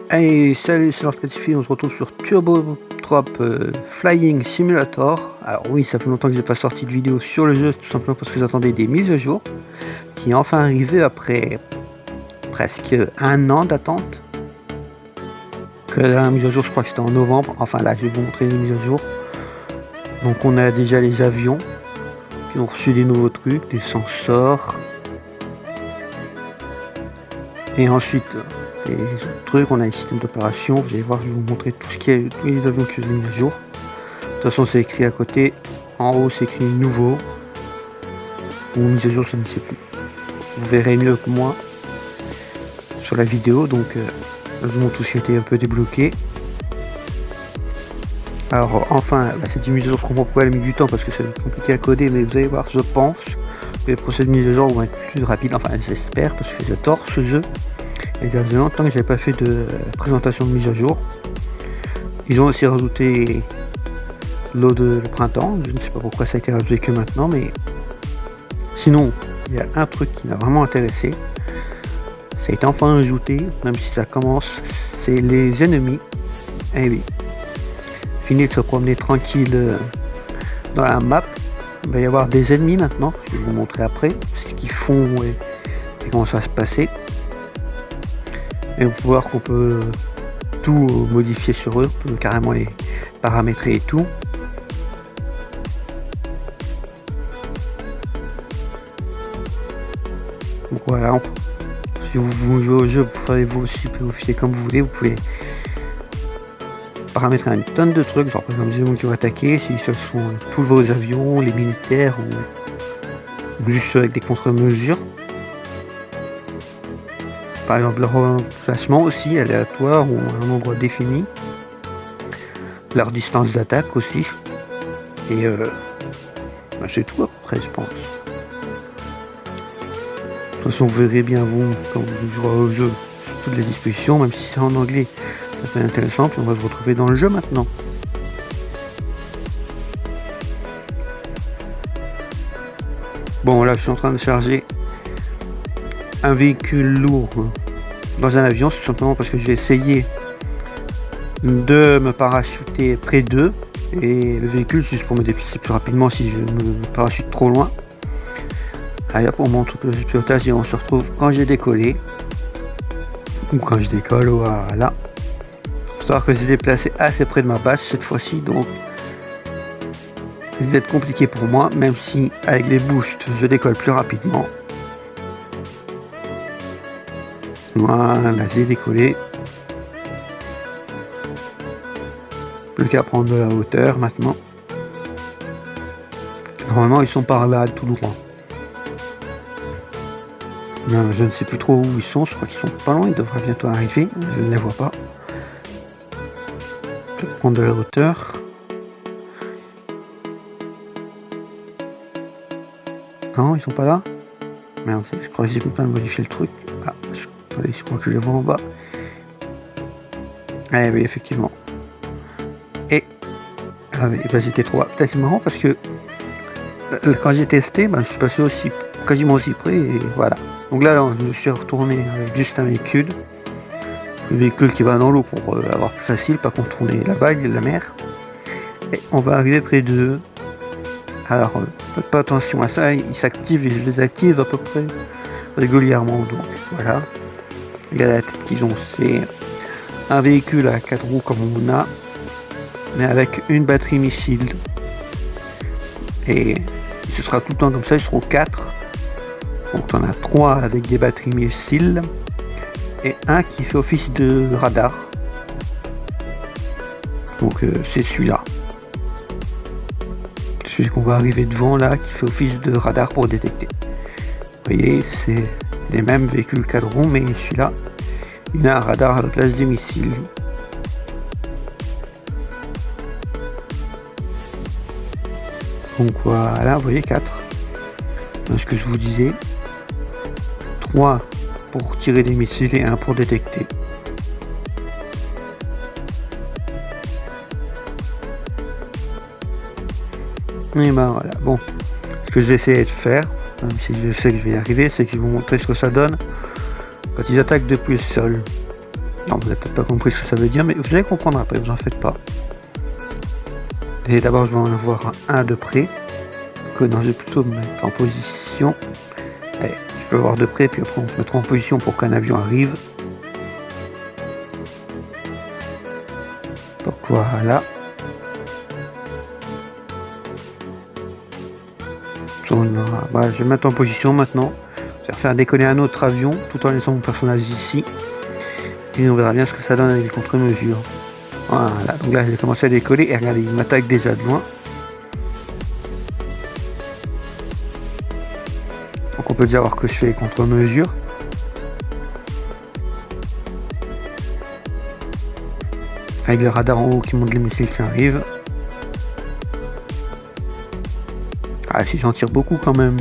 Hey, salut, c'est Lord Catify, on se retrouve sur Turbo Drop Flying Simulator. Alors oui, ça fait longtemps que j'ai pas sorti de vidéo sur le jeu, tout simplement parce que j'attendais des mises à jour, qui est enfin arrivé après presque un an d'attente. Que la mise à jour, je crois que c'était en novembre, enfin là je vais vous montrer les mises à jour. Donc on a déjà les avions, qui ont reçu des nouveaux trucs, des sensors. Et ensuite, les autres trucs, on a les systèmes d'opération. Vous allez voir, je vais vous montrer tout ce qu'il y a, tous les avions qui sont mis à jour. De toute façon, c'est écrit à côté. En haut, c'est écrit nouveau. Ou mise à jour, je ne sais plus. Vous verrez mieux que moi sur la vidéo. Donc, je vous montre tout ce qui a été un peu débloqué. Alors, enfin, cette mise à jour, je comprends pourquoi elle a mis du temps parce que c'est compliqué à coder. Mais vous allez voir, je pense que les procès de mise à jour vont être plus rapides. Enfin, j'espère parce que j'adore ce jeu. Et ça faisait longtemps que j'avais pas fait de présentation de mise à jour. Ils ont aussi rajouté l'eau de le printemps. Je ne sais pas pourquoi ça a été rajouté que maintenant, mais sinon, il y a un truc qui m'a vraiment intéressé. Ça a été enfin ajouté, même si ça commence, c'est les ennemis. Eh oui. Fini de se promener tranquille dans la map. Il va y avoir des ennemis maintenant. Je vais vous montrer après ce qu'ils font et comment ça va se passer. Et on peut voir qu'on peut tout modifier sur eux, on peut carrément les paramétrer et tout. Donc voilà, si vous jouez au jeu, vous pouvez vous aussi modifier comme vous voulez, vous pouvez paramétrer une tonne de trucs, genre par exemple les ennemis qui vont attaquer, si ce sont tous vos avions, les militaires ou juste avec des contre-mesures. Par exemple, leur emplacement aussi aléatoire ou à un endroit défini. Leur distance d'attaque aussi. Et c'est tout à peu près, je pense. De toute façon, vous verrez bien, vous, quand vous jouerez au jeu, toutes les dispositions, même si c'est en anglais, ça peut être intéressant. Puis on va se retrouver dans le jeu maintenant. Bon, là, je suis en train de charger un véhicule lourd dans un avion, c'est tout simplement parce que je vais essayer de me parachuter près d'eux et le véhicule juste pour me déplacer plus rapidement si je me parachute trop loin. Allez hop, on montre le pilotage et on se retrouve quand j'ai décollé ou quand je décolle. Voilà, faut savoir que j'ai déplacé assez près de ma base cette fois-ci, donc c'est compliqué pour moi, même si avec les boosts je décolle plus rapidement. Voilà, j'ai décollé. Plus qu'à prendre de la hauteur maintenant. Normalement, ils sont par là, tout droit. Non, je ne sais plus trop où ils sont. Je crois qu'ils sont pas loin. Ils devraient bientôt arriver. Je ne les vois pas. Je vais prendre de la hauteur. Non, ils sont pas là. Merde, je crois que j'ai pas modifier le truc. Ah, je crois que je les vois en bas. Eh oui, effectivement. Et ah oui, bah, j'étais trop. Peut-être c'est marrant parce que quand j'ai testé, bah, je suis passé aussi quasiment aussi près et voilà. Donc là, je suis retourné avec juste un véhicule. Le véhicule qui va dans l'eau pour avoir plus facile, pas contourner la vague, la mer. Et on va arriver près d'eux. Alors, faites pas attention à ça, ils s'activent et je les active à peu près régulièrement. Donc voilà. Regardez la tête qu'ils ont, c'est un véhicule à 4 roues comme on a, mais avec une batterie missile. Et ce sera tout le temps comme ça, ils seront 4. Donc on a 3 avec des batteries missiles et un qui fait office de radar. Donc c'est celui-là. Celui qu'on va arriver devant là, qui fait office de radar pour détecter. Vous voyez, c'est les mêmes véhicules 4 roues, mais celui-là, il a un radar à la place des missiles. Donc voilà, vous voyez 4. Donc, ce que je vous disais, 3 pour tirer des missiles et 1 pour détecter. Et ben voilà, bon, ce que je vais essayer de faire, même si je sais que je vais y arriver, c'est que je vais vous montrer ce que ça donne quand ils attaquent depuis le sol. Non, vous n'avez peut-être pas compris ce que ça veut dire, mais vous allez comprendre après, vous en faites pas. Et d'abord, je vais en avoir un de près. Que non, je vais plutôt me mettre en position. Allez, je peux voir de près, puis après on se mettra en position pour qu'un avion arrive. Donc voilà. Voilà, je vais mettre en position maintenant. Je vais faire décoller un autre avion tout en laissant mon personnage ici. Et on verra bien ce que ça donne avec les contre-mesures. Voilà, donc là j'ai commencé à décoller et regardez, il m'attaque déjà de loin. Donc on peut déjà voir que je fais les contre-mesures. Avec le radar en haut qui montre les missiles qui arrivent. Ah, si j'en tire beaucoup quand même.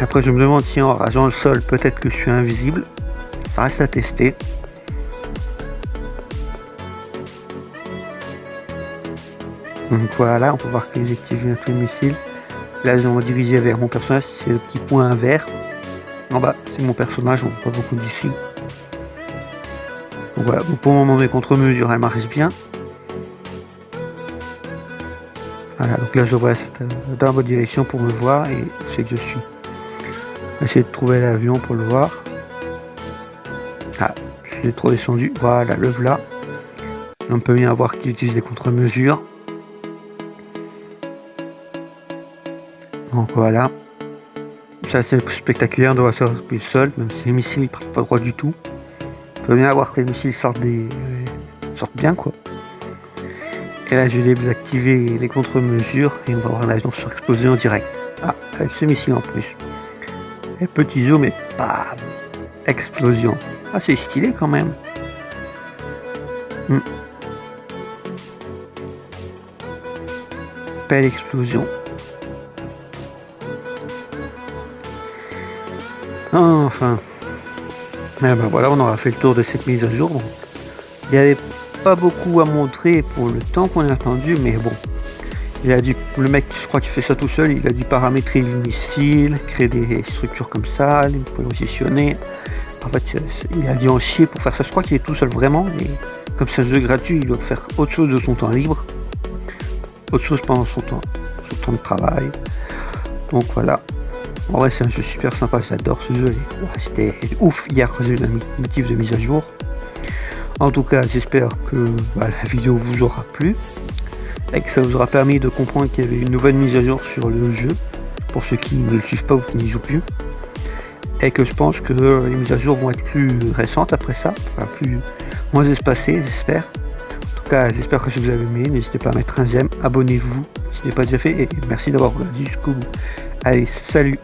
Après je me demande si en rageant le sol peut-être que je suis invisible. Ça reste à tester. Donc voilà, on peut voir que j'ai activé un peu le missile. Là je vais me diriger vers mon personnage, c'est le petit point vert. En bas c'est mon personnage, on voit pas beaucoup d'ici. Donc voilà, pour le moment mes contre-mesures elles marchent bien. Voilà, donc là je devrais être dans la bonne direction pour me voir et c'est que je suis. Essayer de trouver l'avion pour le voir. Ah, je l'ai trop descendu. Voilà, le voilà. On peut bien voir qu'il utilise des contre-mesures. Donc voilà. C'est assez spectaculaire de voir ça depuis le sol, même si les missiles ne partent pas droit du tout. On peut bien voir que les missiles sortent bien quoi. Et là je vais désactiver les contre-mesures et on va voir l'avion surexploser en direct. Ah, avec ce missile en plus. Et petit zoom et bam, explosion. Ah c'est stylé quand même. Belle explosion. Enfin. Mais ben voilà, on aura fait le tour de cette mise à jour. Bon. Il n'y avait pas beaucoup à montrer pour le temps qu'on a attendu, mais bon. Le mec, je crois qu'il fait ça tout seul, il a dû paramétrer le missile, créer des structures comme ça, les positionner. En fait, il a dû en chier pour faire ça. Je crois qu'il est tout seul vraiment. Et comme c'est un jeu gratuit, il doit faire autre chose de son temps libre. Autre chose pendant son temps de travail. Donc voilà. En vrai, c'est un jeu super sympa, j'adore ce jeu. C'était ouf hier quand j'ai eu la notif de mise à jour. En tout cas, j'espère que la vidéo vous aura plu et que ça vous aura permis de comprendre qu'il y avait une nouvelle mise à jour sur le jeu pour ceux qui ne le suivent pas ou qui n'y jouent plus. Et que je pense que les mises à jour vont être plus récentes après ça, enfin moins espacées, j'espère. En tout cas, j'espère que si vous avez aimé, n'hésitez pas à mettre un j'aime, abonnez-vous si ce n'est pas déjà fait et merci d'avoir regardé jusqu'au bout. Allez, salut!